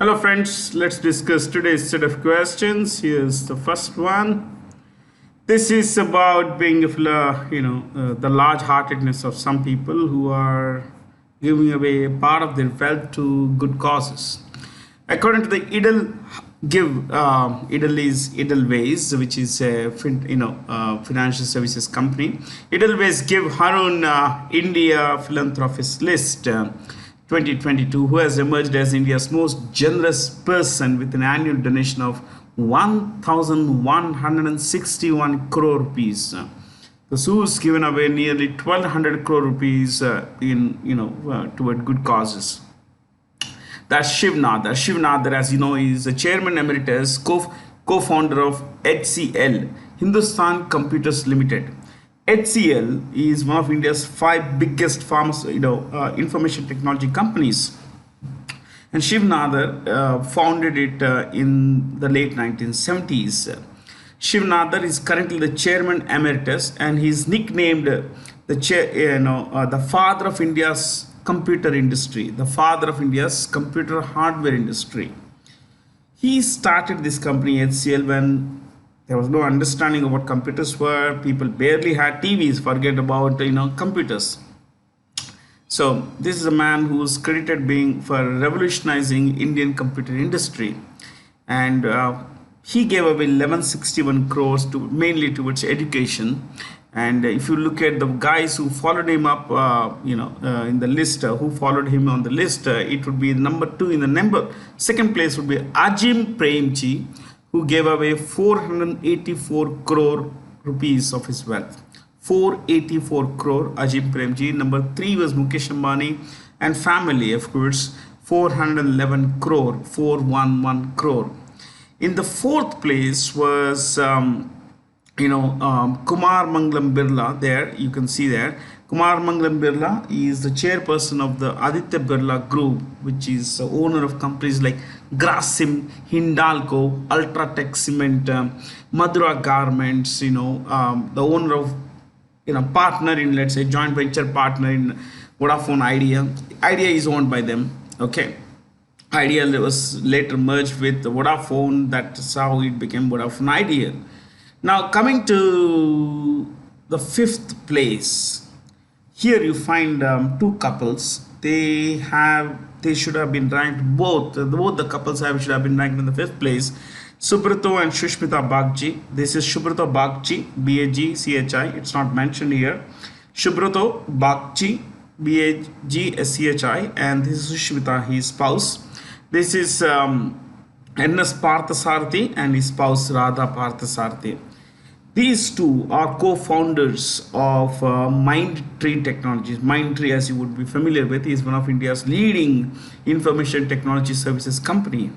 Hello friends, let's discuss today's set of questions. Here's the first one. This is about being, the large-heartedness of some people who are giving away part of their wealth to good causes. According to the Idle is Edelweiss, which is a financial services company. Edelweiss give Harun India philanthropist list. 2022, who has emerged as India's most generous person with an annual donation of 1,161 crore rupees. The Su's given away nearly 1,200 crore rupees toward good causes. That's Shiv Nadar. Shiv Nadar, as you know, is the chairman emeritus, co-founder of HCL, Hindustan Computers Limited. HCL is one of India's five biggest information technology companies, and Shiv Nadar founded it in the late 1970s. Shiv Nadar is currently the chairman emeritus, and he's nicknamed the father of India's computer industry, the father of India's computer hardware industry. He started this company HCL when there was no understanding of what computers were. People barely had TVs, forget about computers. So this is a man who's credited being for revolutionizing Indian computer industry, and he gave away 1161 crores to mainly towards education. And if you look at the guys who followed him up, in the list, who followed him on the list, it would be number two. In the second place would be Ajim Premji, who gave away 484 crore rupees of his wealth. 484 crore, Ajim Premji. Number three was Mukesh Ambani and family, of course, 411 crore, 411 crore. In the fourth place was Kumar Mangalam Birla. There you can see there. Kumar Mangalam Birla is the chairperson of the Aditya Birla Group, which is the owner of companies like Grasim, Hindalco, Ultratech Cement, Madura Garments. The owner of partner in, let's say, joint venture partner in Vodafone Idea. Idea is owned by them. Okay. Idea was later merged with Vodafone. That's how it became Vodafone Idea. Now coming to the fifth place, here you find two couples. They should have been ranked, both the couples should have been ranked in the fifth place. Subrato and Shushmita Bagchi. This is Subrato Bagchi, B-A-G-C-H-I. It's not mentioned here. Subrato Bagchi, B-A-G-S-C-H-I, and this is Sushmita, his spouse. This is N.S. Parthasarathy and his spouse Radha Parthasarathy. These two are co-founders of Mindtree Technologies. Mindtree, as you would be familiar with, is one of India's leading information technology services company.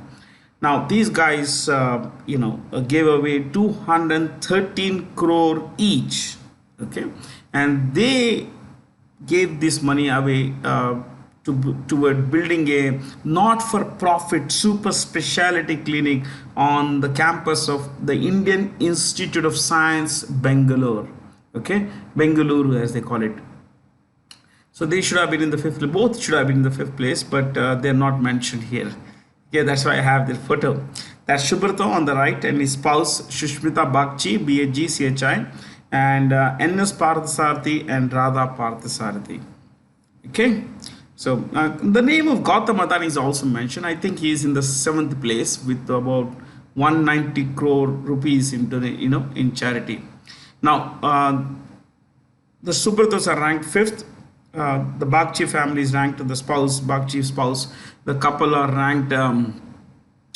Now, these guys, gave away 213 crore each. Okay, and they gave this money away toward building a not-for-profit super specialty clinic on the campus of the Indian Institute of Science, Bangalore. Okay, Bengaluru as they call it. So they should have been in the fifth. Both should have been in the fifth place, but they're not mentioned here. Yeah, that's why I have their photo. That's Subrato on the right and his spouse Shushmita Bagchi, B-A-G-C-H-I, and N.S. Parthasarathy and Radha Parthasarathy. Okay. So the name of Gautam Adani is also mentioned. I think he is in the seventh place with about 190 crore rupees in charity. Now the Subratos are ranked fifth. The Bagchi family is ranked, the Bagchi spouse, the couple are ranked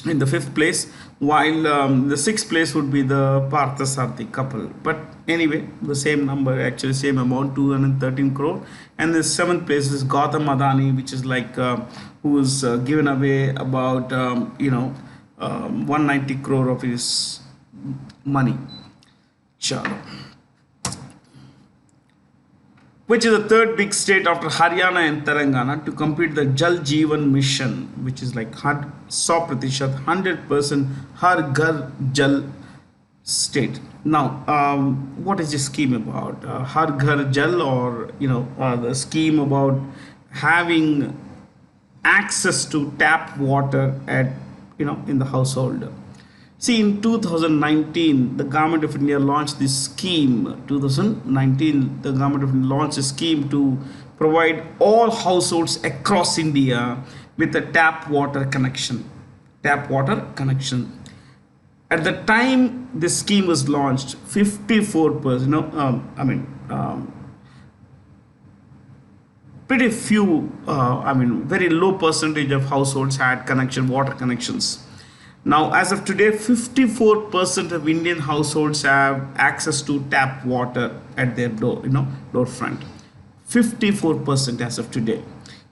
in the fifth place, while the sixth place would be the Parthasarathy couple. But anyway, the same number, actually same amount, 213 crore. And the seventh place is Gautam Adani, which is like who was given away about 190 crore of his money. Chalo. Which is the third big state after Haryana and Telangana to complete the Jal Jeevan mission, which is like 100% Har Ghar Jal state. Now, what is this scheme about? Har Ghar Jal, or the scheme about having access to tap water at, in the household. See, in 2019, the government of India launched this scheme. 2019, the government of India launched a scheme to provide all households across India with a tap water connection. Tap water connection. At the time this scheme was launched, 54%, pretty few, very low percentage of households had water connections. Now, as of today, 54% of Indian households have access to tap water at their door front. 54% as of today.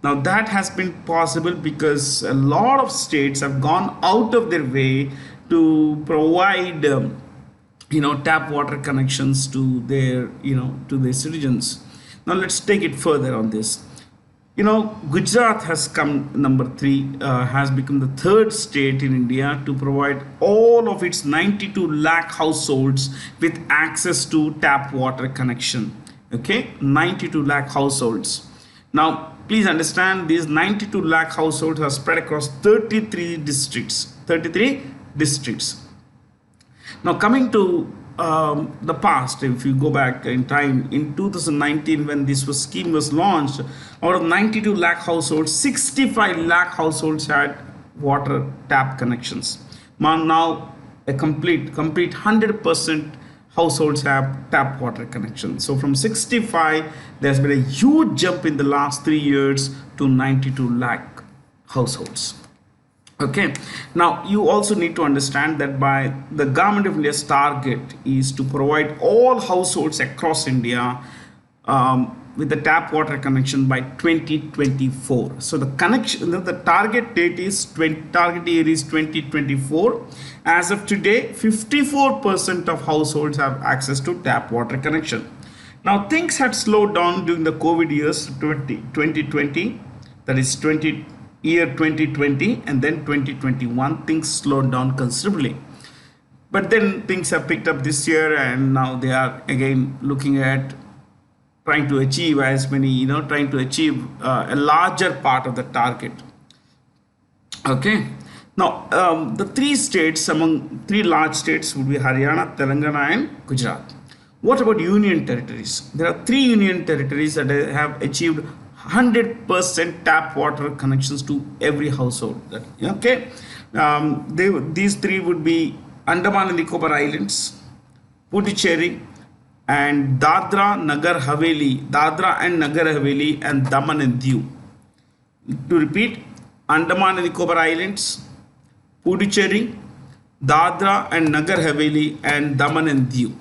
Now, that has been possible because a lot of states have gone out of their way to provide, tap water connections to their, to their citizens. Now, let's take it further on this. Gujarat has come number 3, has become the 3rd state in India to provide all of its 92 lakh households with access to tap water connection. Okay, 92 lakh households. Now, please understand, these 92 lakh households are spread across 33 districts. 33 districts. Now, coming to the past, if you go back in time, in 2019 when this scheme was launched, out of 92 lakh households, 65 lakh households had water tap connections. Now a complete 100% households have tap water connection. So from 65, there's been a huge jump in the last 3 years to 92 lakh households. Okay, now you also need to understand that by the government of India's target is to provide all households across India with the tap water connection by 2024. So the connection, the target date is target year is 2024. As of today, 54% of households have access to tap water connection. Now things had slowed down during the COVID years 2020, that is 2020, and then 2021, things slowed down considerably. But then things have picked up this year, and now they are again looking at trying to achieve as many, trying to achieve a larger part of the target. Okay. Now, the 3 states, among 3 large states would be Haryana, Telangana and Gujarat. What about union territories? There are 3 union territories that have achieved 100% tap water connections to every household. Okay, these 3 would be Andaman and Nicobar Islands, Puducherry, and Dadra and Nagar Haveli, and Daman and Diu. To repeat, Andaman and Nicobar Islands, Puducherry, Dadra and Nagar Haveli, and Daman and Diu.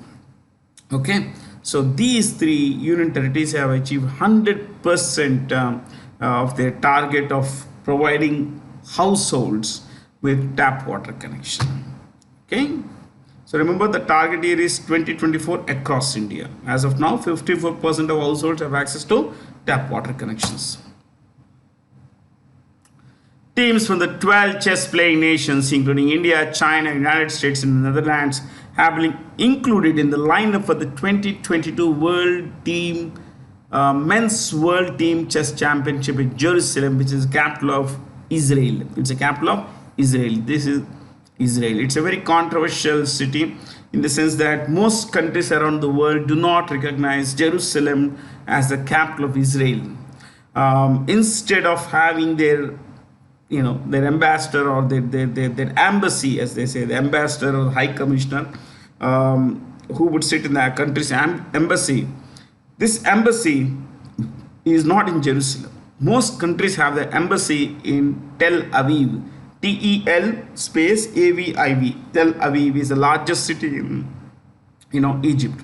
Okay. So these 3 union territories have achieved 100% of their target of providing households with tap water connection. Okay. So remember, the target year is 2024 across India. As of now, 54% of households have access to tap water connections. Teams from the 12 chess playing nations, including India, China, United States, and the Netherlands, have been included in the lineup for the 2022 Men's World Team Chess Championship in Jerusalem, which is the capital of Israel. It's the capital of Israel. This is Israel. It's a very controversial city in the sense that most countries around the world do not recognize Jerusalem as the capital of Israel. Instead of having their their ambassador or their embassy, as they say, the ambassador or high commissioner, who would sit in the country's embassy. This embassy is not in Jerusalem. Most countries have the embassy in Tel Aviv. TEL space AVIV. Tel Aviv is the largest city in Egypt.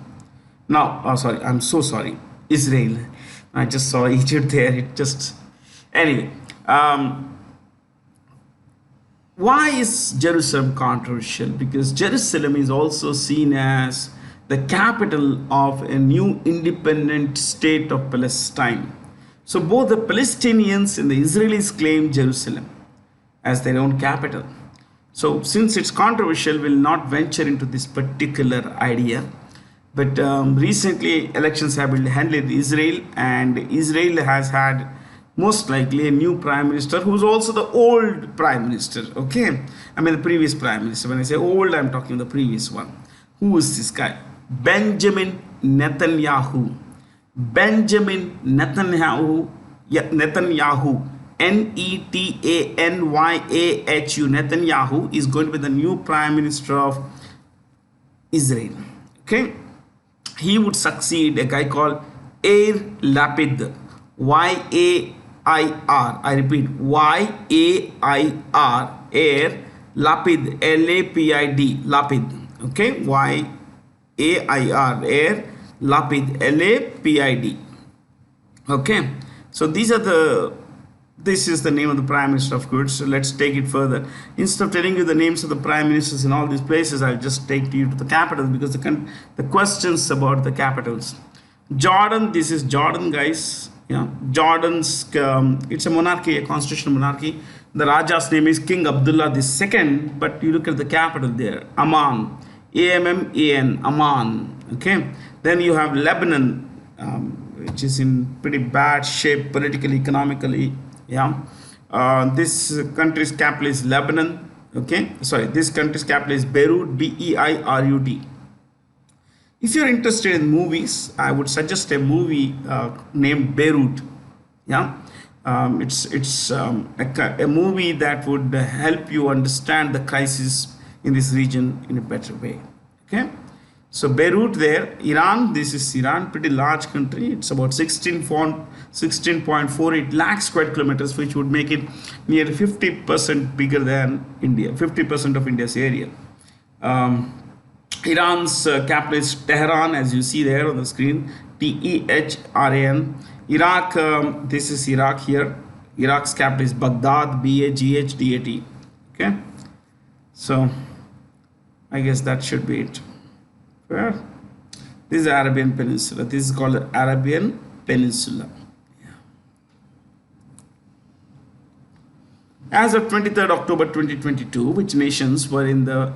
Now, I'm so sorry, Israel. I just saw Egypt there. Anyway. Why is Jerusalem controversial? Because Jerusalem is also seen as the capital of a new independent state of Palestine. So both the Palestinians and the Israelis claim Jerusalem as their own capital. So since it's controversial, we'll not venture into this particular idea. But recently elections have been held in Israel, and Israel has had most likely a new prime minister who's also the old prime minister. Okay, I mean the previous prime minister. When I say old, I'm talking the previous one. Who is this guy? Benjamin Netanyahu. Benjamin Netanyahu. Netanyahu. Netanyahu. Netanyahu is going to be the new prime minister of Israel. Okay, he would succeed a guy called Yair Lapid. Y-A-I-R. I repeat, Y-A-I-R. Yair Lapid. L-A-P-I-D. Lapid. Okay, Y-A-I-R. Yair Lapid. L-A-P-I-D. Okay, so this is the name of the prime minister of course. So let's take it further. Instead of telling you the names of the prime ministers in all these places, I'll just take you to the capitals, because the questions about the capitals. Jordan, this is Jordan, guys. Yeah, Jordan's it's a monarchy, a constitutional monarchy. The Raja's name is King Abdullah II, but you look at the capital there, Amman, A-M-M-A-N, Amman. Okay, then you have Lebanon, which is in pretty bad shape politically, economically. Yeah, this country's capital is Lebanon. Okay, sorry, this country's capital is Beirut, B-E-I-R-U-T. If you're interested in movies, I would suggest a movie named Beirut. Yeah, it's a movie that would help you understand the crisis in this region in a better way. Okay, so Beirut there. Iran, this is Iran, pretty large country. It's about 16.48 lakh square kilometers, which would make it nearly 50% bigger than India, 50% of India's area. Iran's capital is Tehran, as you see there on the screen, T-E-H-R-A-N. Iraq, this is Iraq here. Iraq's capital is Baghdad, B-A-G-H-D-A-T. Okay, so I guess that should be it. Where? This is the Arabian Peninsula. This is called the Arabian Peninsula. As of 23rd October 2022, which nations were in the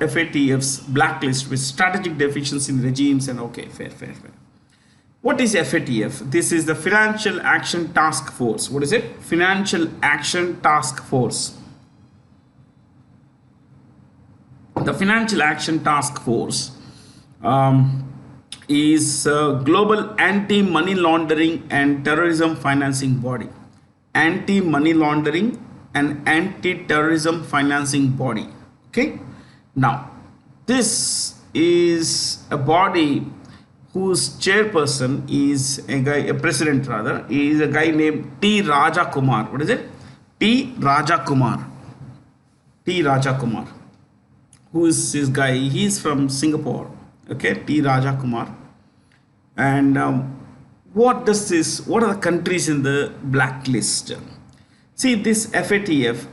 FATF's blacklist with strategic deficiency in regimes and okay, fair. What is FATF? This is the Financial Action Task Force. What is it? Financial Action Task Force. The Financial Action Task Force is a global anti-money laundering and terrorism financing body. Anti-money laundering and anti-terrorism financing body. Okay, now this is a body whose chairperson is a president rather, is a guy named T. Raja Kumar. What is it? T. Raja Kumar. T. Raja Kumar. Who is this guy? He's from Singapore. Okay, T. Raja Kumar. And what are the countries in the blacklist? See, this FATF,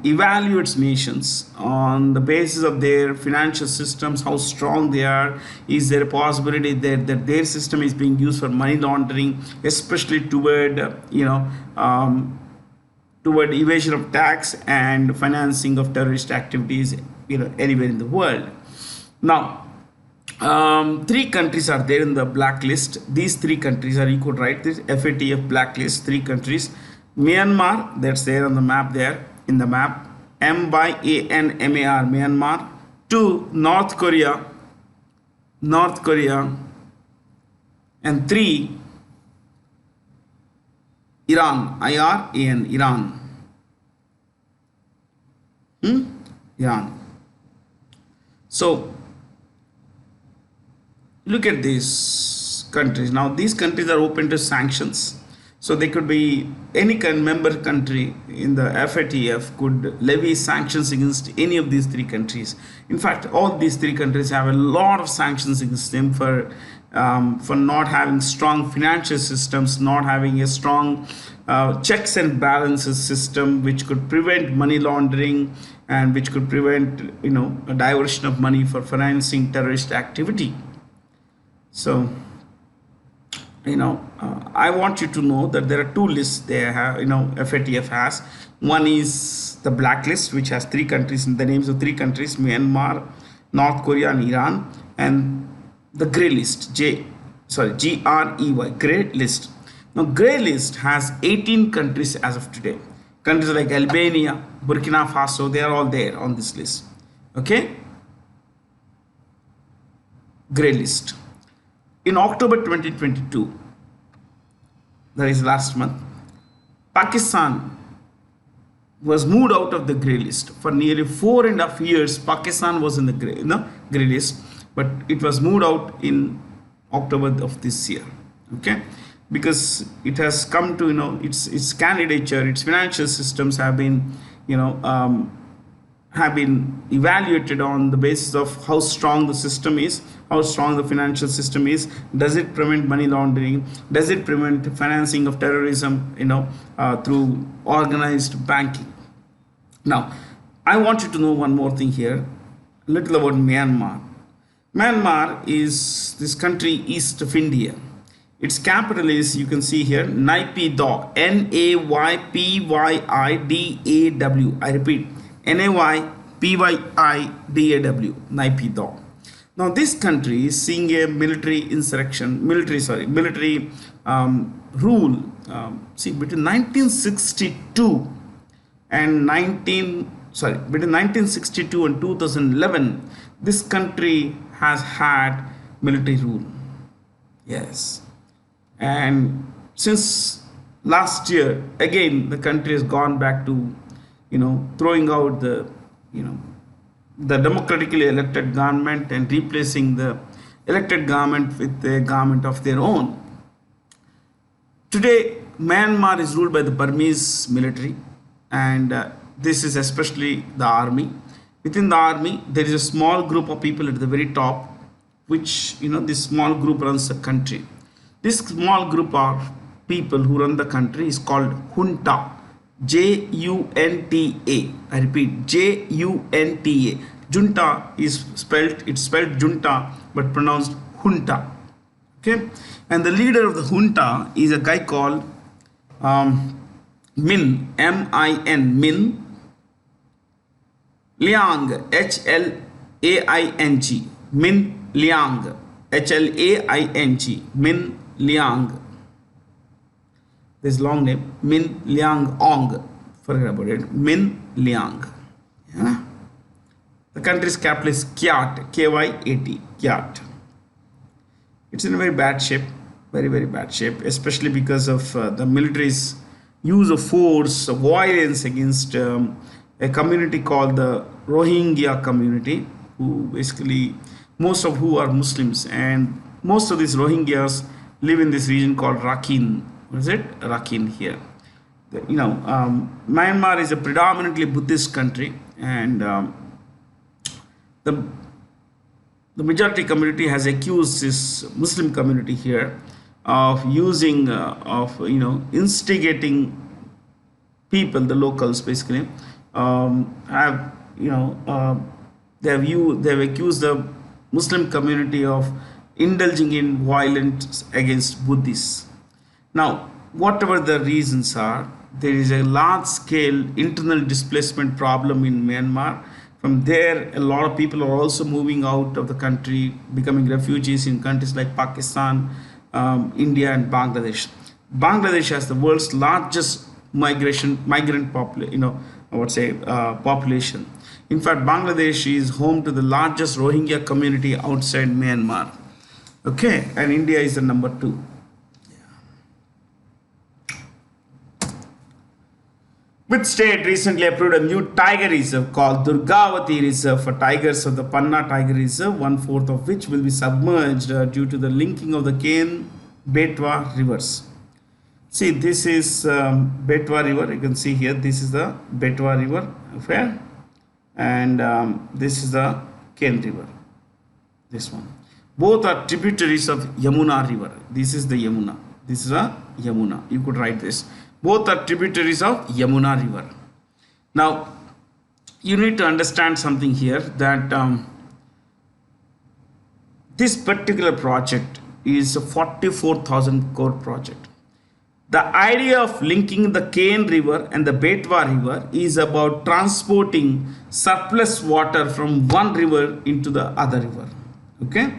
evaluates nations on the basis of their financial systems, how strong they are. Is there a possibility that their system is being used for money laundering, especially toward evasion of tax and financing of terrorist activities, anywhere in the world. Now, 3 countries are there in the blacklist. These 3 countries are equal, right? This FATF blacklist, 3 countries. Myanmar, that's there on the map there, in the map. M-Y-A-N-M-A-R, Myanmar. 2, North Korea. And 3, Iran, I-R-A-N, Iran. Iran. So, look at these countries. Now, these countries are open to sanctions. So, they could be any member country in the FATF could levy sanctions against any of these 3 countries. In fact, all these 3 countries have a lot of sanctions against them for not having strong financial systems, not having a strong checks and balances system, which could prevent money laundering and which could prevent, a diversion of money for financing terrorist activity. So, I want you to know that there are 2 lists they have, FATF has. One is the blacklist, which has 3 countries, in the names of 3 countries, Myanmar, North Korea and Iran, and the grey list, G-R-E-Y, grey list. Now, grey list has 18 countries as of today. Countries like Albania, Burkina Faso, they are all there on this list. Okay, grey list. In October 2022, that is last month, Pakistan was moved out of the grey list. For nearly 4.5 years, Pakistan was in the grey list, but it was moved out in October of this year. Okay, because it has come to, its candidature, its financial systems have been, have been evaluated on the basis of how strong the system is, how strong the financial system is. Does it prevent money laundering? Does it prevent financing of terrorism, through organized banking? Now, I want you to know one more thing here, a little about Myanmar. Myanmar is this country east of India. Its capital is, you can see here, Naypyidaw, Naypyidaw. I repeat, Naypyidaw, Naypyidaw. Now, this country is seeing a military rule. Between 1962 and 2011, this country has had military rule. Yes. And since last year, again, the country has gone back to, throwing out the democratically elected government and replacing the elected government with a government of their own. Today, Myanmar is ruled by the Burmese military, and this is especially the army. Within the army, there is a small group of people at the very top, which, this small group runs the country. This small group of people who run the country is called junta. Junta. I repeat, Junta. Junta is spelled junta, but pronounced junta. Okay, and the leader of the junta is a guy called Min, M-I-N, Min Liang, H-L-A-I-N-G, Min Liang, H-L-A-I-N-G, Min Liang. This long name, Min Liang Ong, forget about it, Min Liang. Yeah. The country's capital is Kyat, K-Y-A-T, Kyat. It's in a very bad shape, very, very bad shape, especially because of the military's use of force, violence against a community called the Rohingya community, who basically, most of who are Muslims, and most of these Rohingyas live in this region called Rakhine. What is it? Rakhine here. Myanmar is a predominantly Buddhist country, and the majority community has accused this Muslim community here of using, instigating people, the locals basically, they've accused the Muslim community of indulging in violence against Buddhists. Now, whatever the reasons are, there is a large-scale internal displacement problem in Myanmar. From there, a lot of people are also moving out of the country, becoming refugees in countries like Pakistan, India, and Bangladesh. Bangladesh has the world's largest migrant population. In fact, Bangladesh is home to the largest Rohingya community outside Myanmar. Okay, and India is the number 2. Which state recently approved a new tiger reserve called Durgavati Reserve for tigers of the Panna Tiger Reserve, 1/4 of which will be submerged due to the linking of the Ken-Betwa rivers. See, this is Betwa River. You can see here, this is the Betwa River, okay? And this is the Ken River, this one. Both are tributaries of Yamuna River. This is the Yamuna. This is a Yamuna. You could write this. Both are tributaries of Yamuna River. Now, you need to understand something here, that this particular project is a 44,000 crore project. The idea of linking the Ken River and the Betwa River is about transporting surplus water from one river into the other river. Okay.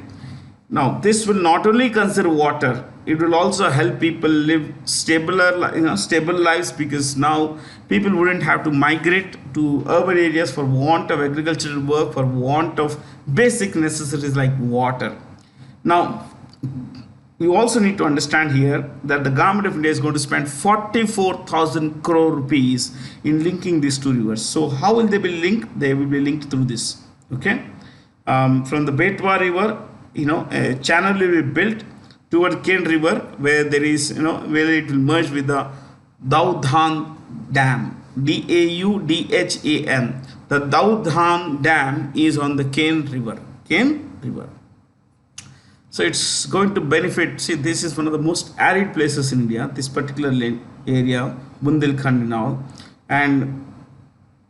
Now, this will not only conserve water it will also help people live stable lives, because now people wouldn't have to migrate to urban areas for want of agricultural work, for want of basic necessities like water. Now, you also need to understand here that the government of India is going to spend 44,000 crore rupees in linking these two rivers. So how will they be linked? They will be linked through this. Okay, from the Betwa River, a channel will be built toward Ken River, where there is, where it will merge with the Daudhan Dam, Daudhan. The Daudhan Dam is on the Ken River. So it's going to benefit. See, this is one of the most arid places in India, this particular area, Bundelkhand and all. And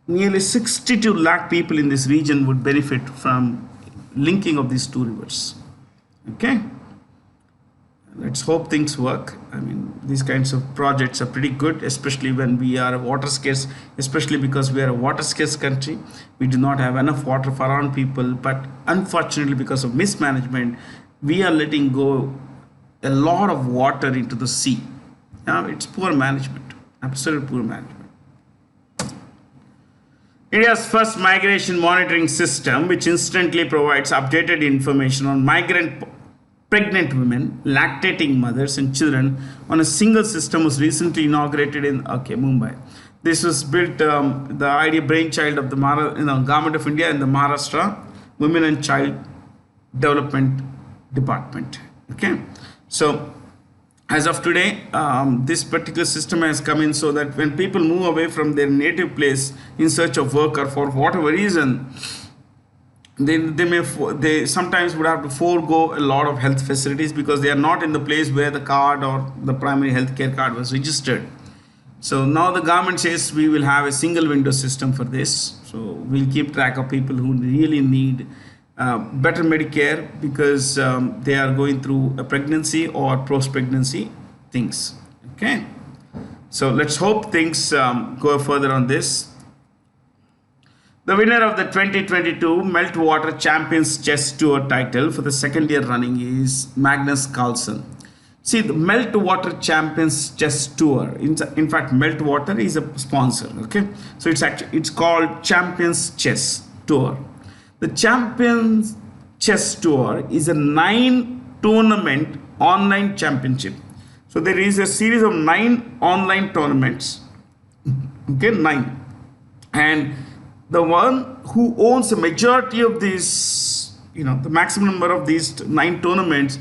nearly 62 lakh people in this region would benefit from linking of these two rivers. Okay. Let's hope things work. I mean, these kinds of projects are pretty good, especially when we are water scarce, especially because we are a water scarce country. We do not have enough water for our own people, but unfortunately, because of mismanagement, we are letting go a lot of water into the sea. It's poor management, absolute poor management. India's first migration monitoring system, which instantly provides updated information on pregnant women, lactating mothers and children on a single system, was recently inaugurated in Mumbai. This was built, the idea brainchild of the Government of India and the Maharashtra Women and Child Development Department. Okay, so as of today, this particular system has come in so that when people move away from their native place in search of work or for whatever reason, they sometimes would have to forego a lot of health facilities because they are not in the place where the card or the primary health care card was registered. So now the government says we will have a single window system for this. So we'll keep track of people who really need better Medicare because they are going through a pregnancy or post-pregnancy things. Okay, so let's hope things go further on this. The winner of the 2022 Meltwater Champions Chess Tour title for the second year running is Magnus Carlsen. See, the Meltwater Champions Chess Tour, in fact Meltwater is a sponsor. Okay, so it's called Champions Chess Tour. The Champions Chess Tour is a 9-tournament online championship. So there is a series of 9 online tournaments. Okay, 9. And the one who owns the majority of these, the maximum number of these 9 tournaments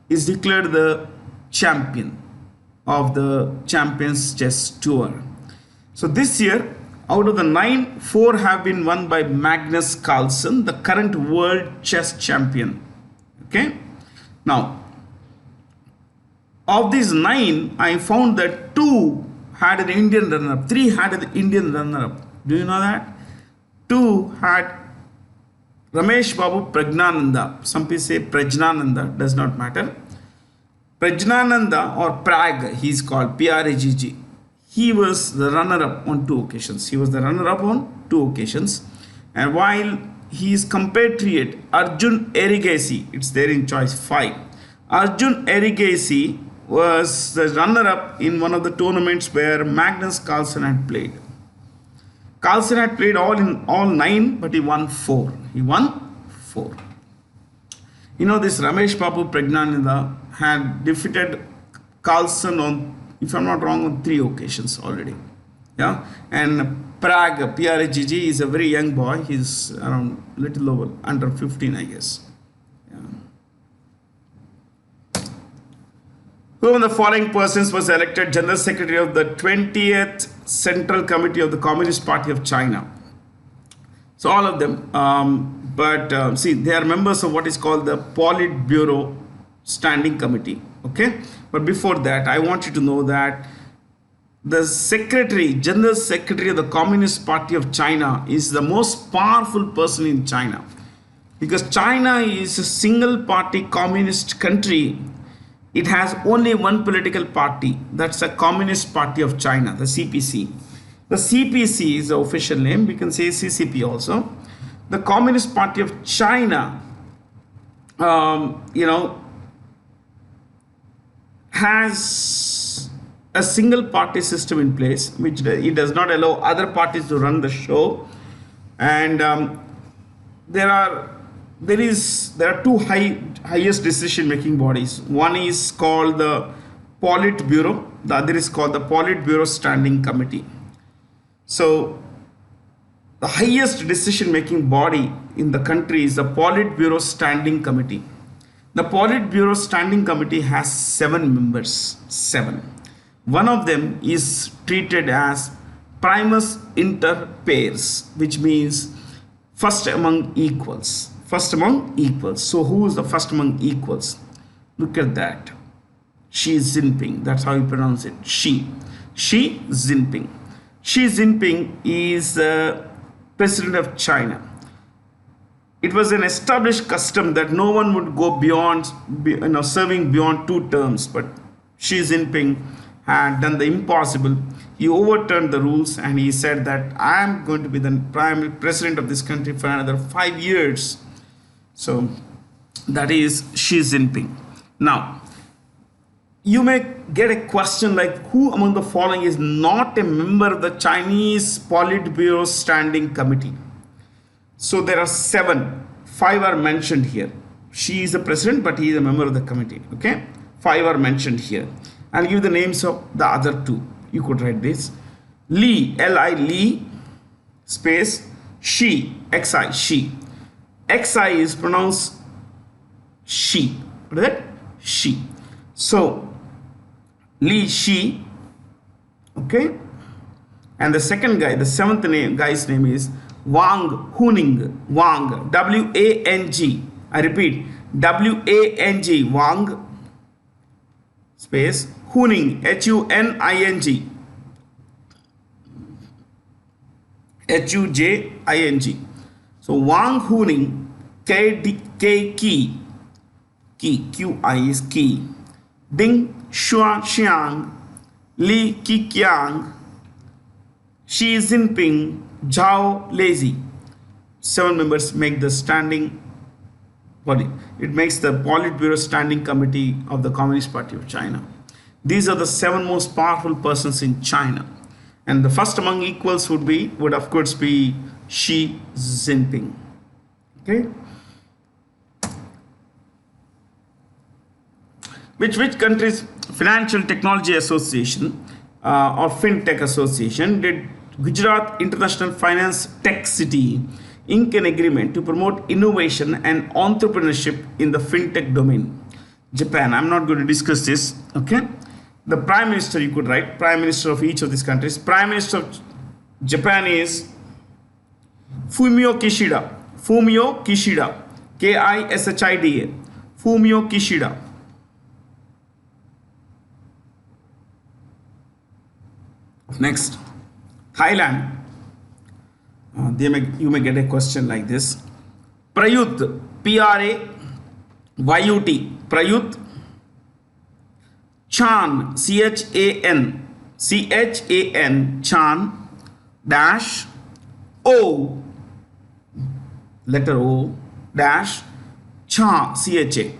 is declared the champion of the Champions Chess Tour. So this year, out of the 9, 4 have been won by Magnus Carlsen, the current world chess champion. Okay. Now, of these 9, I found that 2 had an Indian runner-up, 3 had an Indian runner-up. Do you know that? 2 had Ramesh Babu Prajnananda. Some people say Prajnananda, does not matter. Prajnananda or Prag, he is called Pragg. He was the runner-up on 2 occasions. And while his compatriot Arjun Erigaisi, it's there in choice 5. Arjun Erigaisi was the runner-up in one of the tournaments where Magnus Carlsen had played. Carlsen had played all 9, but he won 4. This Ramesh Babu Prajnananda had defeated Carlsen on, if I'm not wrong, on 3 occasions already. Yeah, and Pragg, Pragg is a very young boy. He's around little over under 15, I guess. Yeah. Who among the following persons was elected General Secretary of the 20th Central Committee of the Communist Party of China? So all of them, see, they are members of what is called the Politburo Standing Committee. Okay, but before that, I want you to know that the General Secretary of the Communist Party of China is the most powerful person in China, because China is a single party communist country. It has only one political party, that's the Communist Party of China, the CPC. The CPC is the official name, we can say CCP also. The Communist Party of China, has a single party system in place, which it does not allow other parties to run the show. And there are two highest decision making bodies. One is called the Politburo, the other is called the Politburo Standing Committee. So the highest decision making body in the country is the Politburo Standing Committee. The Politburo Standing Committee has 7 members. 7. One of them is treated as primus inter pares, which means first among equals. First among equals. So who is the first among equals? Look at that. Xi Jinping. That's how you pronounce it. Xi Jinping. Xi Jinping is president of China. It was an established custom that no one would go beyond, serving beyond 2 terms. But Xi Jinping had done the impossible. He overturned the rules and he said that I am going to be the prime president of this country for another 5 years. So that is Xi Jinping. Now, you may get a question like, who among the following is not a member of the Chinese Politburo Standing Committee? So there are 7. 5 are mentioned here. She is the president, but he is a member of the committee. Okay, 5 are mentioned here. I'll give the names of the other 2. You could write this: Li, Li, Li, space Xi, Xi, Xi. Xi is pronounced Xi. What is that? Xi. So Li Xi. Okay, and the second guy, the 7th guy's name is Wang Huning. Wang, W-A-N-G. I repeat, W-A-N-G. Wang, space Huning, H-U-N-I-N-G. H-U-J-I-N-G. So Wang Huning, K-Ki, Q-I is key. Ding Xiang, Li Keqiang, Xi Jinping, Zhao Lazy. 7 members make the standing body. It makes the Politburo Standing Committee of the Communist Party of China. These are the 7 most powerful persons in China. And the first among equals would of course be Xi Jinping. Okay. Which country's Financial Technology Association or FinTech Association did Gujarat International Finance Tech City ink an agreement to promote innovation and entrepreneurship in the FinTech domain? Japan. I'm not going to discuss this. Okay. The Prime Minister, you could write, Prime Minister of each of these countries. Prime Minister of Japan is Fumio Kishida. Fumio Kishida. K-I-S-H-I-D-A. Fumio Kishida. Next, Thailand. You may get a question like this. Prayut, P-R-A-Y-U-T. Prayut Chan, C-H-A-N, Chan, dash, O, letter O, dash, Cha, C-H-A.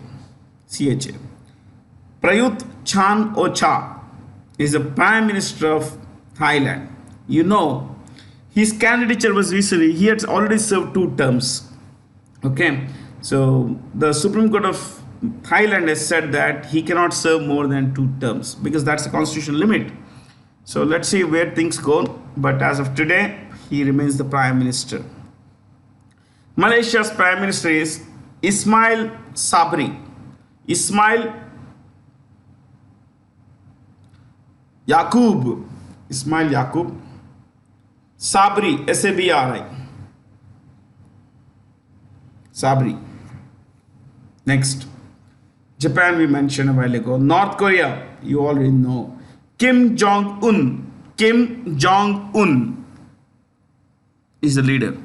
Prayut Chan Ocha is the Prime Minister of Thailand. You know, his candidature was recently, he had already served 2 terms. Okay, so the Supreme Court of Thailand has said that he cannot serve more than 2 terms because that's the constitutional limit. So let's see where things go. But as of today, he remains the Prime Minister. Malaysia's Prime Minister is Ismail Sabri. Ismail Yaqub. Sabri, S-A-B-R-I. Sabri. Next. Japan we mentioned a while ago. North Korea, you already know. Kim Jong-un. Kim Jong-un is the leader.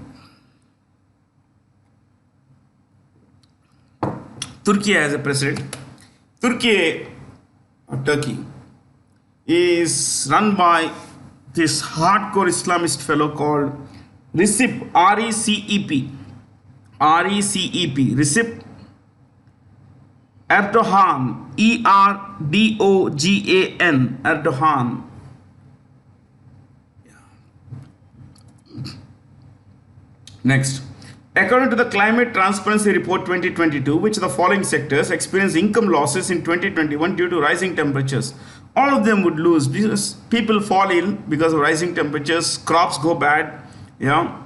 Turkey has a president. Turkey is run by this hardcore Islamist fellow called Recep, R-E-C-E-P. Recep Erdogan, Erdogan, Erdogan. Next, according to the Climate Transparency Report 2022, which the following sectors experienced income losses in 2021 due to rising temperatures? All of them would lose because people fall ill because of rising temperatures, crops go bad, yeah.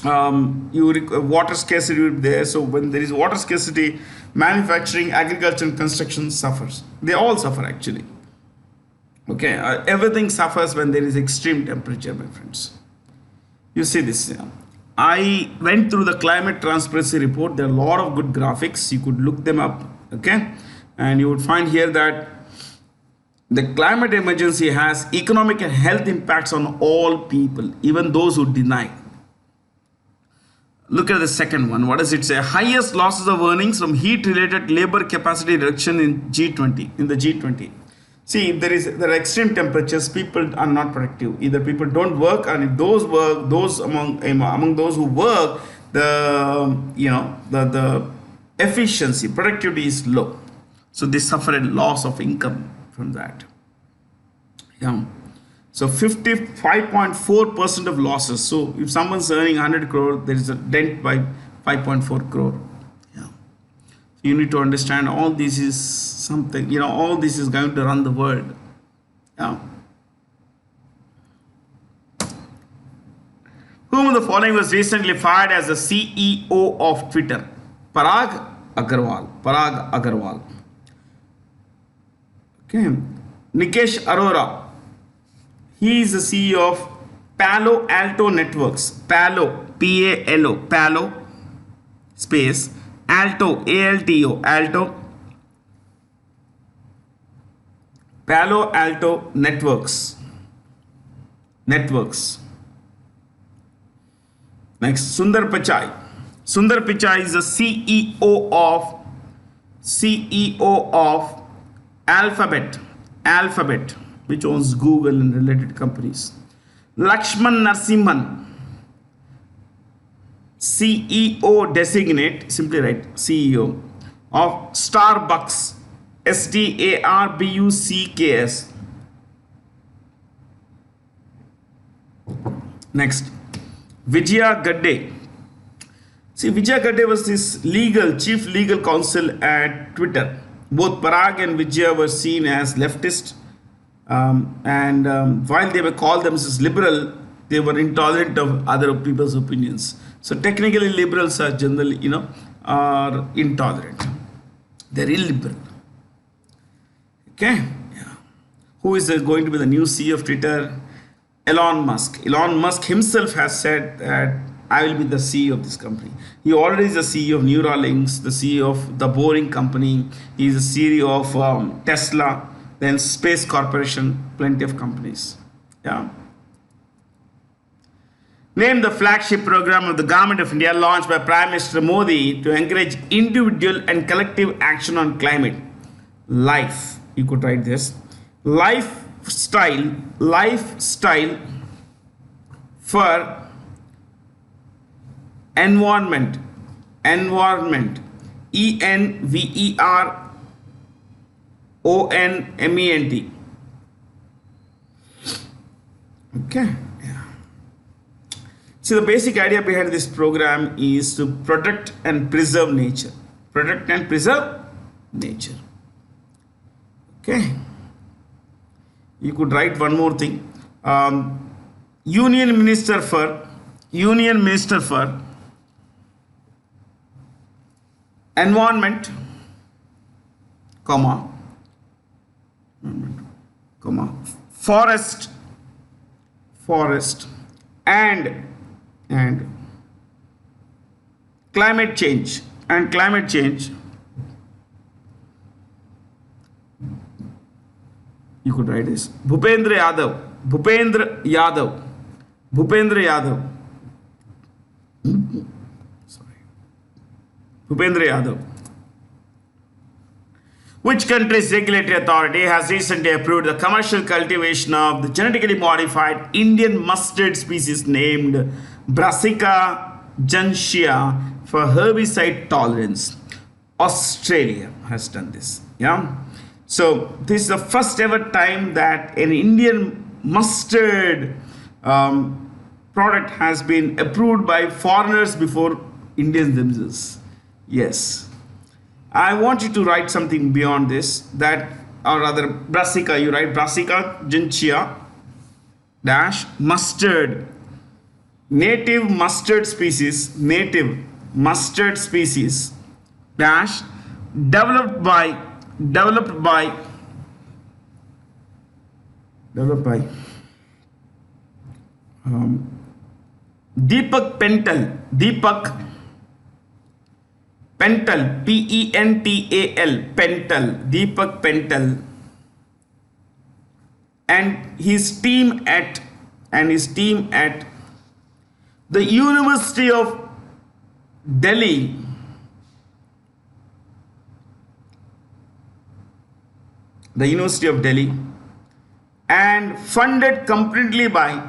Water scarcity will be there. So when there is water scarcity, manufacturing, agriculture, and construction suffers. They all suffer actually. Okay, everything suffers when there is extreme temperature, my friends. You see this. Yeah. I went through the climate transparency report. There are a lot of good graphics. You could look them up. Okay, and you would find here that the climate emergency has economic and health impacts on all people, even those who deny. Look at the second one. What does it say? Highest losses of earnings from heat-related labor capacity reduction in G20. In the G20. See, if there are extreme temperatures, people are not productive. Either people don't work, and if those work, those among those who work, the efficiency, productivity is low. So they suffer a loss of income from that. Yeah. So 55.4% of losses. So if someone's earning 100 crore, there is a dent by 5.4 crore. Yeah. So you need to understand all this is something, all this is going to run the world. Yeah. Whom of the following was recently fired as the CEO of Twitter? Parag Agarwal. Okay. Nikesh Arora. He is the CEO of Palo Alto Networks. Palo, P-A-L-O, Palo, space, Alto, A-L-T-O, Alto, Palo Alto Networks. Next, Sundar Pichai. Sundar Pichai is the CEO of Alphabet, which owns Google and related companies. Lakshman Narasimhan, CEO designate, simply write CEO, of Starbucks, STARBUCKS. Next, Vijaya Gadde. See, Vijaya Gadde was this chief legal counsel at Twitter. Both Parag and Vijaya were seen as leftist. While they were called themselves liberal, they were intolerant of other people's opinions. So technically, liberals are generally, are intolerant. They're illiberal. Okay. Yeah. Who is going to be the new CEO of Twitter? Elon Musk. Elon Musk himself has said that I will be the CEO of this company. He already is the CEO of Neuralinks, the CEO of the Boring Company. He is the CEO of Tesla. Then Space Corporation, plenty of companies. Yeah. Name the flagship program of the Government of India launched by Prime Minister Modi to encourage individual and collective action on climate. Life. You could write this. Lifestyle for environment. ENVERONMENT. Okay. Yeah. So the basic idea behind this program is to protect and preserve nature. Okay. You could write one more thing. Union Minister for Environment, forest and climate change. You could write this. Bhupendra Yadav. Which country's regulatory authority has recently approved the commercial cultivation of the genetically modified Indian mustard species named Brassica juncea for herbicide tolerance? Australia has done this. Yeah. So this is the first ever time that an Indian mustard product has been approved by foreigners before Indians themselves. Yes. I want you to write something beyond this, that, or rather, brassica. You write brassica gentiana dash mustard, native mustard species, dash developed by developed by developed by Deepak Pental, Pental, Deepak Pental, and his team at the University of Delhi, and funded completely by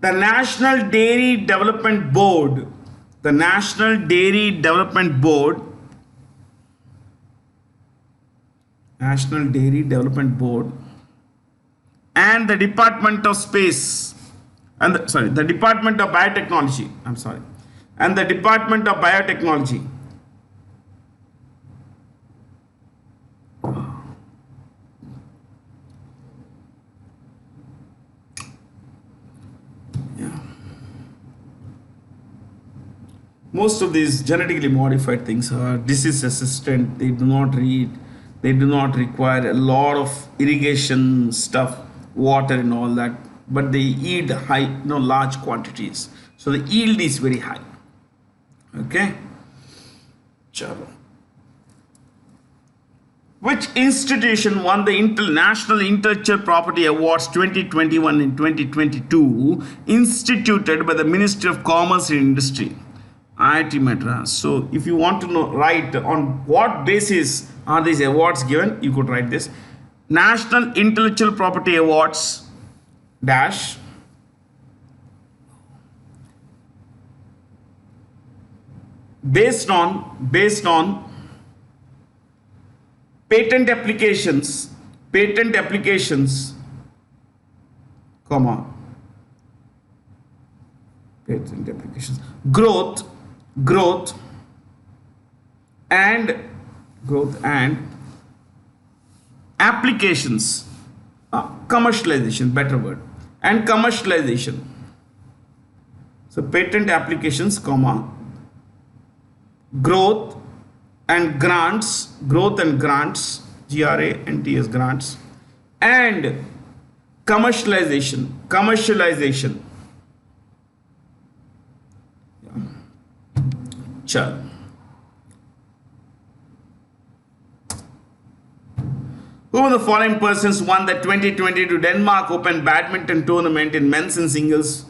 the National Dairy Development Board, and the Department of Space, and the Department of Biotechnology. And the Department of Biotechnology. Most of these genetically modified things are disease resistant. They do not require a lot of irrigation stuff, water and all that, but they yield large quantities. So the yield is very high. Okay. Chalo. Which institution won the International Intellectual Property Awards 2021 and 2022, instituted by the Ministry of Commerce and Industry? IIT Madras. So if you want to know, write on what basis are these awards given, you could write this: National Intellectual Property Awards dash based on patent applications, comma, patent applications, growth and applications, commercialization, better word, and commercialization. So patent applications, comma, growth and grants, grants, grants, and commercialization. Chal. Who of the following persons won the 2022 Denmark Open badminton tournament in men's and singles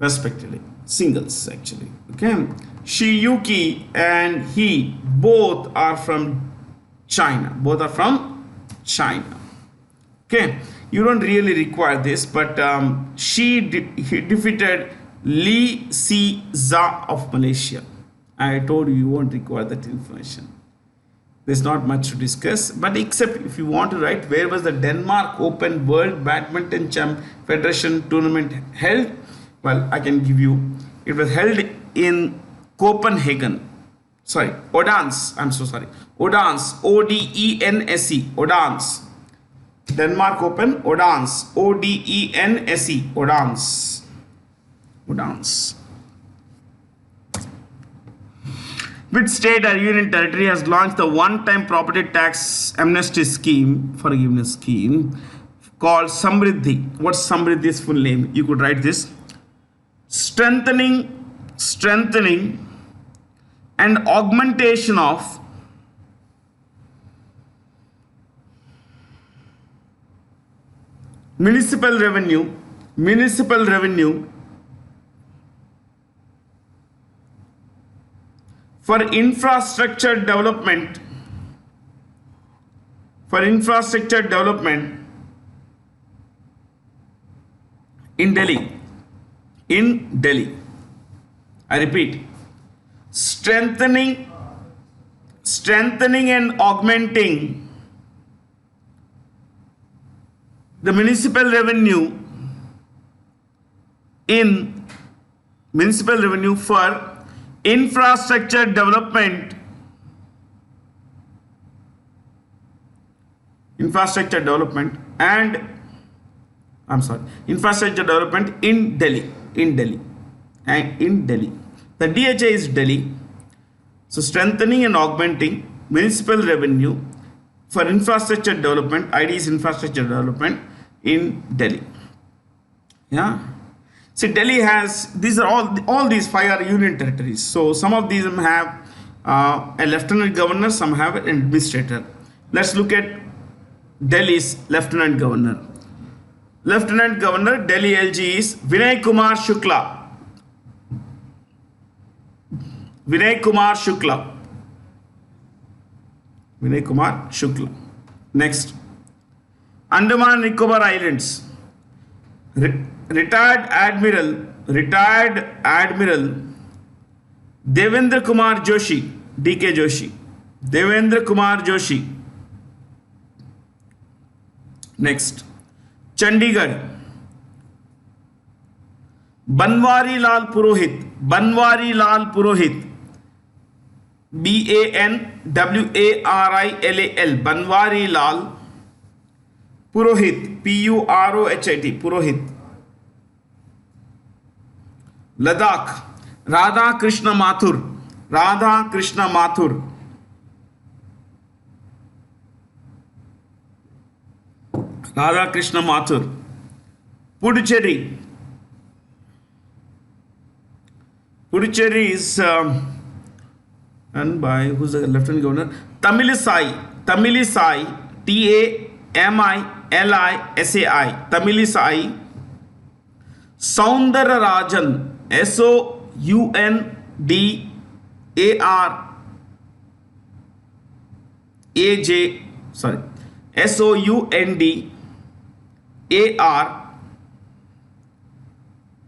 respectively? Singles, actually. Okay. Shiyuki and he both are from China. Okay. You don't really require this, but he defeated Lee Si Za of Malaysia. I told you won't require that information. There's not much to discuss, but except if you want to write where was the Denmark Open World Badminton Federation tournament held, well, I can give you. It was held in Copenhagen. Odense. I'm so sorry. Odense. Odense. Odense. Denmark Open. Odense. Odense. Odense. Which state or union territory has launched the one-time property tax amnesty scheme, forgiveness scheme, called Samriddhi? What's Samriddhi's full name? You could write this: strengthening and augmentation of municipal revenue for infrastructure development in Delhi. I repeat, strengthening and augmenting the municipal revenue for infrastructure development and infrastructure development in Delhi. The DHA is Delhi. So strengthening and augmenting municipal revenue for infrastructure development, ID is infrastructure development in Delhi. Yeah. See, Delhi has, these are all these 5 are union territories. So some of these have a lieutenant governor, some have an administrator. Let's look at Delhi's lieutenant governor. Lieutenant Governor Delhi LG is Vinay Kumar Shukla. Next, Andaman Nicobar Islands. Retired Admiral Devendra Kumar Joshi, DK Joshi. Devendra Kumar Joshi. Next, Chandigarh. Banwari Lal Purohit. BANWARILAL. Banwari Lal Purohit. PUROHIT. Purohit. Ladakh. Radha Krishna Mathur. Puducherry. Puducherry is and by who's the lieutenant governor? Tamilisai. TAMILISAI. Tamilisai. Soundararajan. SOUNDAR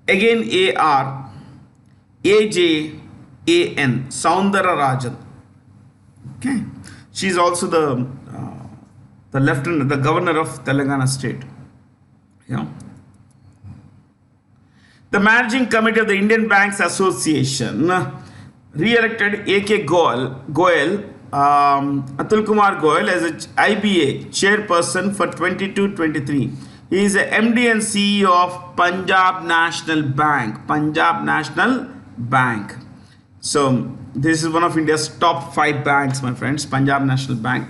again ARAJAN. Soundararajan. Okay, she is also the governor of Telangana state. Yeah. The managing committee of the Indian Banks Association re-elected A.K. Goel, Atul Kumar Goel as a IBA chairperson for 22-23. He is a MD and CEO of Punjab National Bank. So this is one of India's top 5 banks, my friends. Punjab National Bank.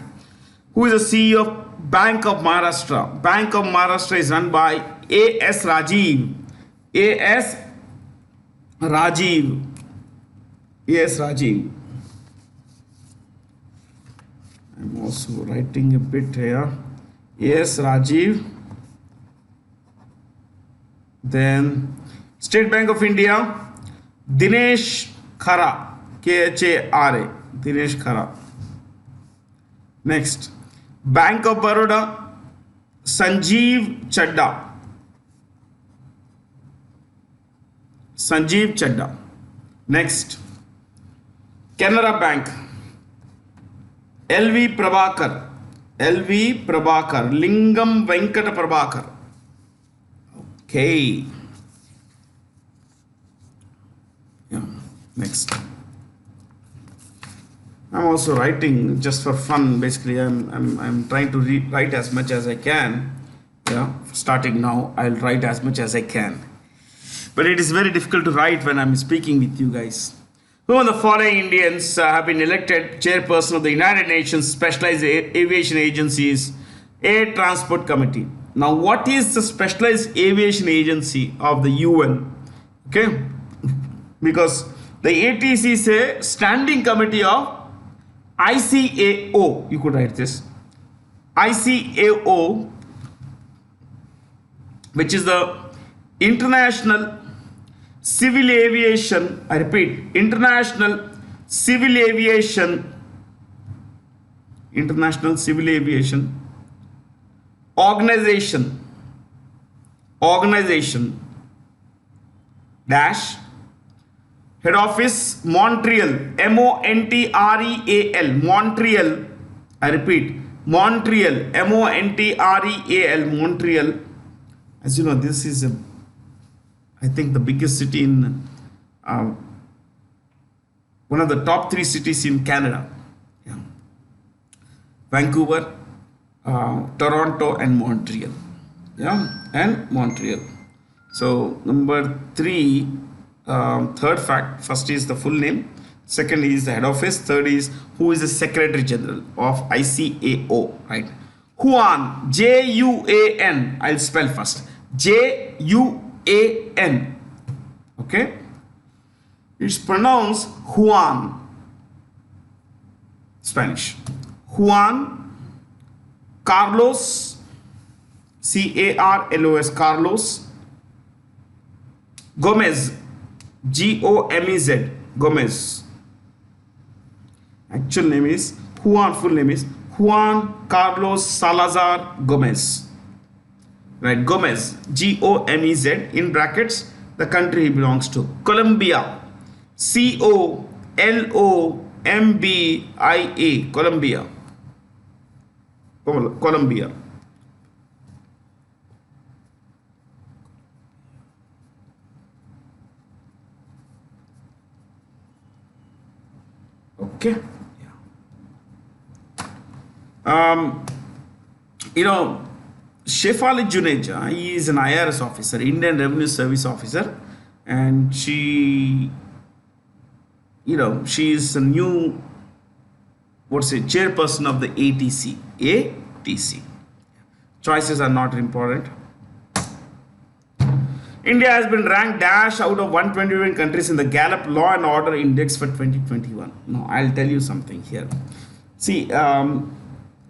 Who is the CEO of Bank of Maharashtra? Bank of Maharashtra is run by A.S. Rajiv. I'm also writing a bit here. A.S. Rajiv. Then State Bank of India, Dinesh Khara, KHARA. Dinesh Khara. Next, Bank of Baroda, Sanjeev Chadda. Next, Canara Bank, LV Prabhakar, Lingam Venkata Prabhakar. Okay. Yeah. Next, I'm also writing just for fun. Basically, I'm trying to write as much as I can. Yeah. Starting now, I'll write as much as I can. But it is very difficult to write when I'm speaking with you guys. Who of the following Indians have been elected chairperson of the United Nations Specialized Aviation Agency's Air Transport Committee? Now, what is the Specialized Aviation Agency of the UN? Okay, because the ATC is a standing committee of ICAO. You could write this ICAO, which is the International Civil Aviation. I repeat, International Civil Aviation Organization dash Head office Montreal, Montreal, Montreal. I repeat, Montreal, Montreal, Montreal. As you know, this is, I think, the biggest city in uh, one of the top three cities in Canada. Yeah. Vancouver, Toronto, and Montreal. Yeah, and Montreal. So number three, third fact. First is the full name. Second is the head office. Third is who is the Secretary General of ICAO. Right? Juan, Juan. I'll spell first. Juan. Okay. It's pronounced Juan. Spanish. Juan Carlos, Carlos, Carlos Gomez, Gomez, Gomez. Actual name is Juan, full name is Juan Carlos Salazar Gomez. Right, Gomez, Gomez, in brackets, the country he belongs to. Colombia, Colombia, Colombia. Colombia. Okay. You know, Shefali Juneja, he is an IRS officer, Indian Revenue Service officer, and she, she is a new, chairperson of the ATC. ATC. Choices are not important. India has been ranked dash out of 121 countries in the Gallup Law and Order Index for 2021. Now, I'll tell you something here. See,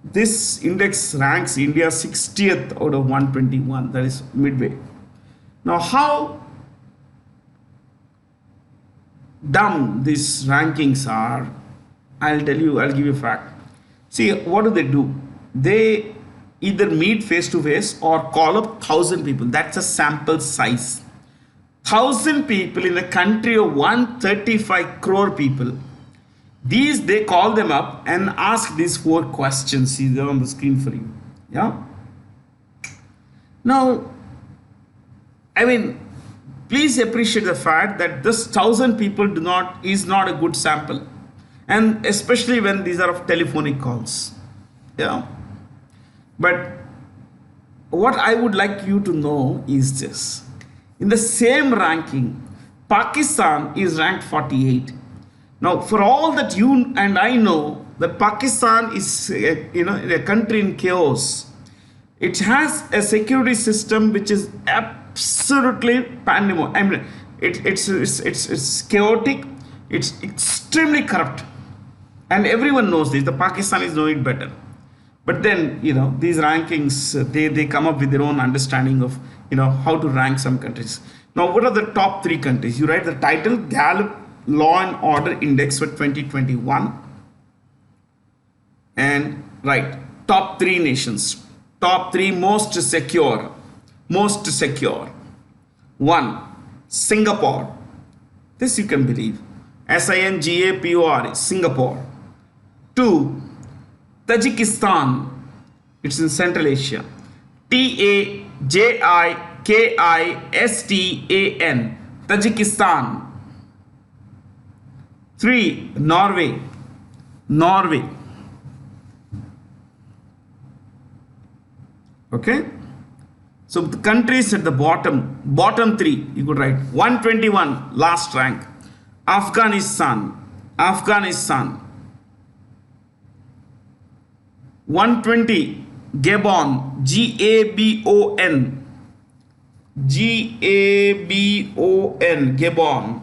this index ranks India 60th out of 121, that is midway. Now, how dumb these rankings are, I'll tell you, I'll give you a fact. See, what do? They either meet face to face or call up 1,000 people. That's a sample size. 1,000 people in a country of 135 crore people. These, they call them up and ask these 4 questions. See, they're on the screen for you. Yeah. Now, I mean, please appreciate the fact that this 1,000 people is not a good sample. And especially when these are of telephonic calls. Yeah. But what I would like you to know is this. In the same ranking, Pakistan is ranked 48. Now, for all that you and I know, that Pakistan is a country in chaos. It has a security system which is absolutely pandemonium. I mean, it's chaotic. It's extremely corrupt, and everyone knows this. The Pakistanis know it better. But then, these rankings, they come up with their own understanding of, how to rank some countries. Now, what are the top 3 countries? You write the title, Gallup Law and Order Index for 2021. And write top 3 nations. Top 3 most secure. Most secure. 1. Singapore. This you can believe. Singapore, Singapore. 2. Tajikistan, it's in Central Asia. Tajikistan, Tajikistan. 3. Norway, Norway. Okay. So the countries at the bottom 3, you could write 121, last rank. Afghanistan, 120, Gabon, Gabon, Gabon.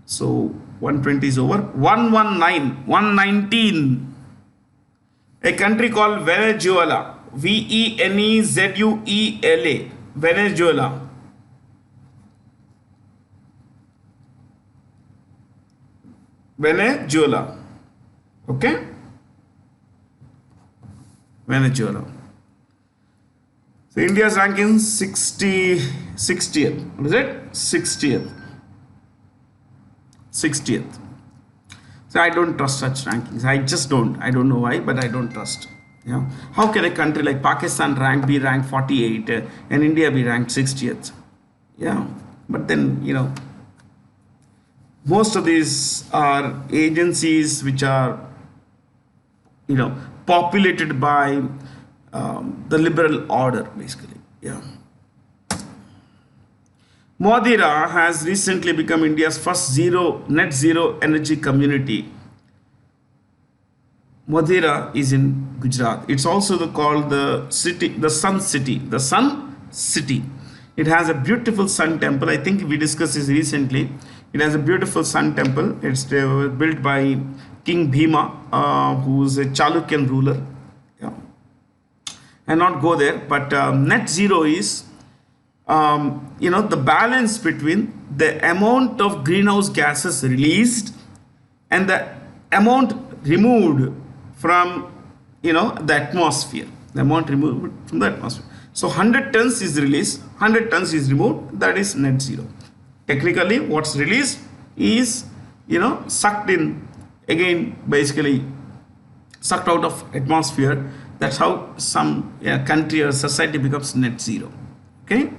So 120 is over. 119, a country called Venezuela, Venezuela, Venezuela. Venezuela. Okay? Venezuela. So India's ranking 60th. What is it? 60th. 60th. So I don't trust such rankings. I just don't. I don't know why, but I don't trust. Yeah. How can a country like Pakistan be ranked 48 and India be ranked 60th? Yeah. But then, most of these are agencies which are, populated by the liberal order, basically. Yeah. Modhera has recently become India's first net zero energy community. Modhera is in Gujarat. It's also called the city, the Sun City. The Sun City. It has a beautiful sun temple. I think we discussed this recently. It has a beautiful sun temple. It's built by King Bhima, who's a Chalukyan ruler. Yeah. And not go there, but net zero is the balance between the amount of greenhouse gases released and the amount removed from the atmosphere, the amount removed from the atmosphere. So 100 tons is released, 100 tons is removed, that is net zero. Technically what's released is sucked in, again basically sucked out of atmosphere. That's how some country or society becomes net zero. Okay.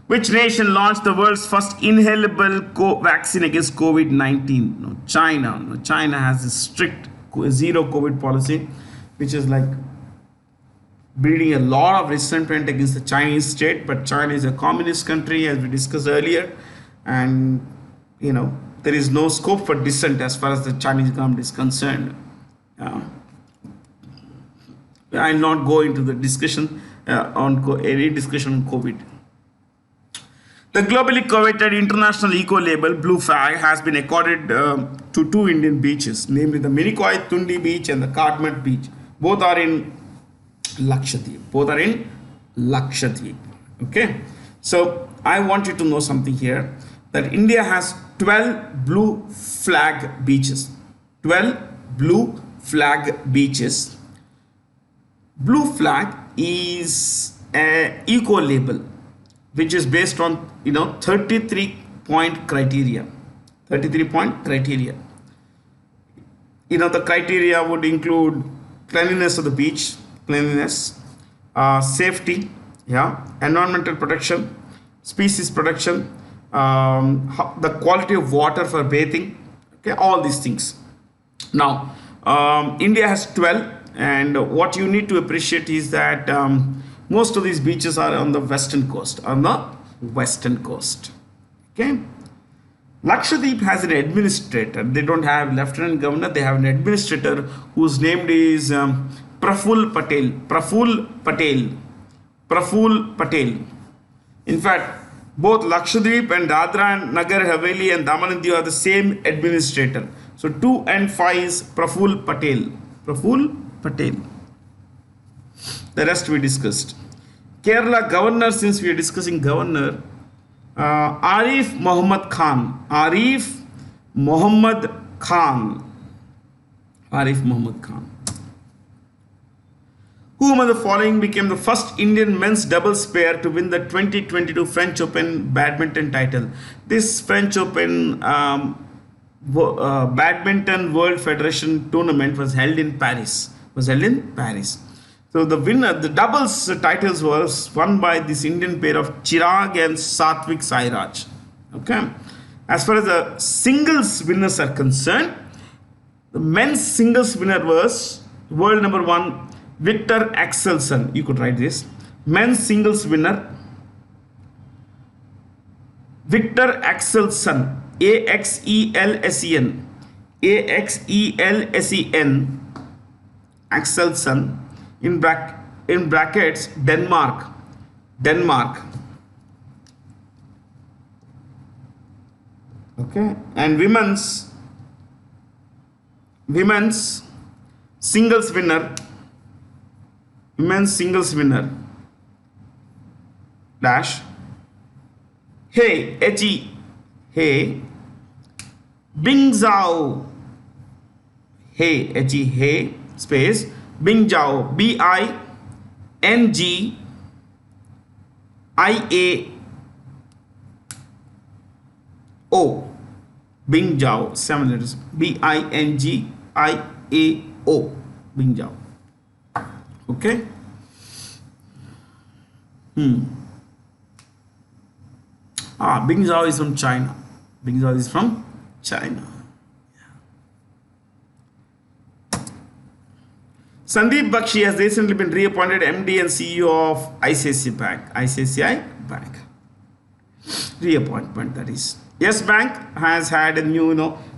Which nation launched the world's first inhalable vaccine against COVID-19? No, China. No, China has a strict zero COVID policy, which is like breeding a lot of resentment against the Chinese state. But China is a communist country, as we discussed earlier, and there is no scope for dissent as far as the Chinese government is concerned. I'll not go into the discussion any discussion on COVID. The globally coveted international eco-label Blue Flag has been accorded to two Indian beaches, namely the Minicoy Tundi Beach and the Kadmat Beach. Both are in Lakshadweep. Okay. So I want you to know something here, that India has 12 blue flag beaches. 12 blue flag beaches. Blue Flag is an eco-label which is based on 33-point criteria. 33-point criteria. The criteria would include cleanliness of the beach, safety, environmental protection, species protection, the quality of water for bathing, okay, all these things. Now India has 12, and what you need to appreciate is that most of these beaches are on the western coast. Okay. Lakshadweep has an administrator. They don't have lieutenant governor. They have an administrator whose name is Praful Patel. In fact, both Lakshadweep and Dadra and Nagar Haveli and Daman and Diu are the same administrator. So 2 and 5 is Praful Patel. The rest we discussed. Kerala governor, since we are discussing governor, Arif Muhammad Khan. Who among the following became the first Indian men's doubles pair to win the 2022 French Open badminton title? This French Open Badminton World Federation tournament was held in Paris. So the winner, the doubles titles was won by this Indian pair of Chirag and Satvik Sairaj. Okay. As far as the singles winners are concerned, the men's singles winner was world number 1 Victor Axelsen. You could write this. Men's singles winner Victor Axelsen. Axelsen. Axelsen. In brackets Denmark. Okay. And women's singles winner dash Bingzhou space Bingzhou N-G-I-A-O. Bingjiao, 7 letters. B-I-N-G-I-A-O. Bingjiao. Okay. Bingjiao is from China. Bingjiao is from China. Sandeep Bakshi has recently been reappointed MD and CEO of ICICI Bank. ICICI Bank. Reappointment, that is. Yes Bank has had a new,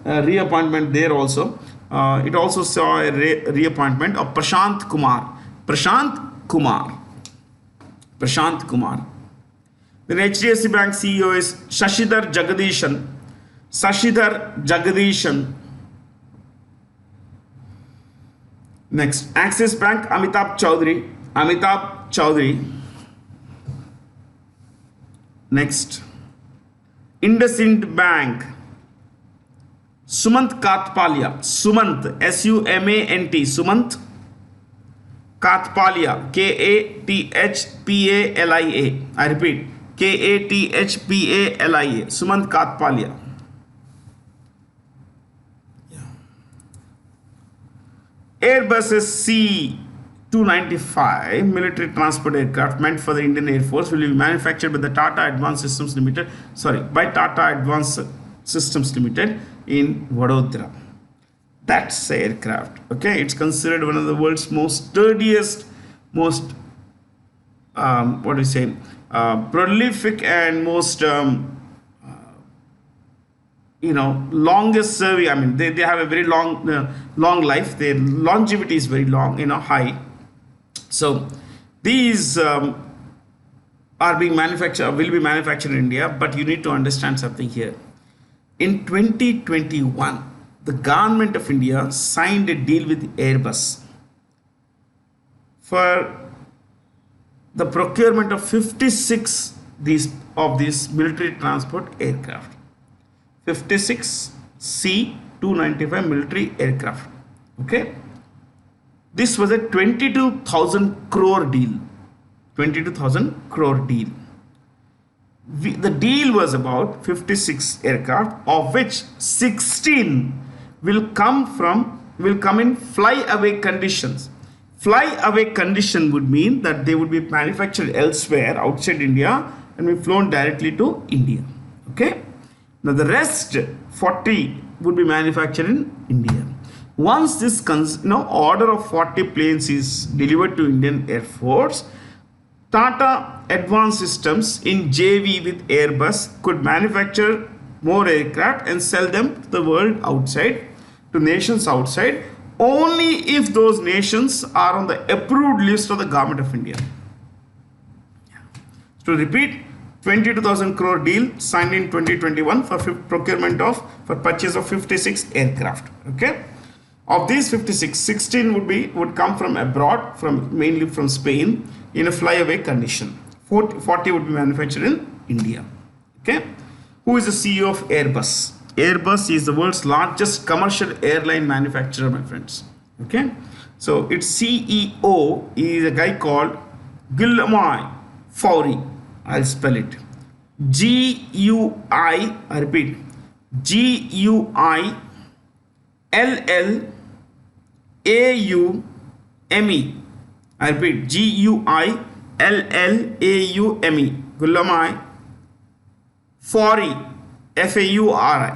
reappointment there also. It also saw a reappointment of Prashant Kumar. Prashant Kumar. Then HDFC Bank CEO is Shashidhar Jagdishan. Next, Axis Bank, Amitabh Chaudhary. Next, IndusInd Bank, Sumant Katpalia. Sumant, S-U-M-A-N-T. Sumant Katpalia, K-A-T-H-P-A-L-I-A. I repeat, K-A-T-H-P-A-L-I-A. Sumant Katpalia. Airbus C-295 military transport aircraft meant for the Indian Air Force will be manufactured by the Tata Advanced Systems Limited. By Tata Advanced Systems Limited in Vadodara. That's the aircraft. Okay, it's considered one of the world's most sturdiest, most prolific and most longest serving. I mean, they have a very long life. Their longevity is very long, high. So these are being manufactured, will be manufactured in India. But you need to understand something here. In 2021, the government of India signed a deal with Airbus for the procurement of 56 of these military transport aircraft. 56 C-295 military aircraft. Okay, this was a 22,000 crore deal. 22,000 crore deal. The deal was about 56 aircraft, of which 16 will come in fly-away conditions. Fly-away condition would mean that they would be manufactured elsewhere outside India and be flown directly to India. Okay. Now the rest 40 would be manufactured in India. Once this order of 40 planes is delivered to Indian Air Force, Tata Advanced Systems in JV with Airbus could manufacture more aircraft and sell them to the world outside, to nations outside, only if those nations are on the approved list of the government of India. To repeat, 22,000 crore deal signed in 2021 for purchase of 56 aircraft. Okay, of these 56, 16 would come from abroad, mainly from Spain, in a flyaway condition. 40 would be manufactured in India. Okay, who is the CEO of Airbus? Airbus is the world's largest commercial airline manufacturer, my friends. Okay, so its CEO is a guy called Guillaume Faury. I'll spell it. I repeat, Guillaume. I repeat, Guillaume. Guillaume Faury. Faury.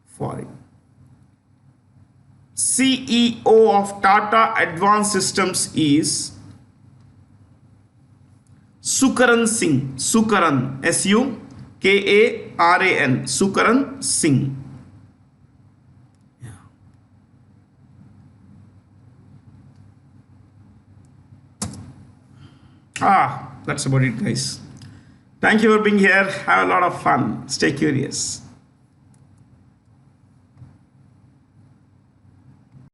Faury. CEO of Tata Advanced Systems is Sukaran Singh. Sukaran, S-U-K-A-R-A-N. Sukaran Singh. That's about it, guys. Thank you for being here. Have a lot of fun. Stay curious.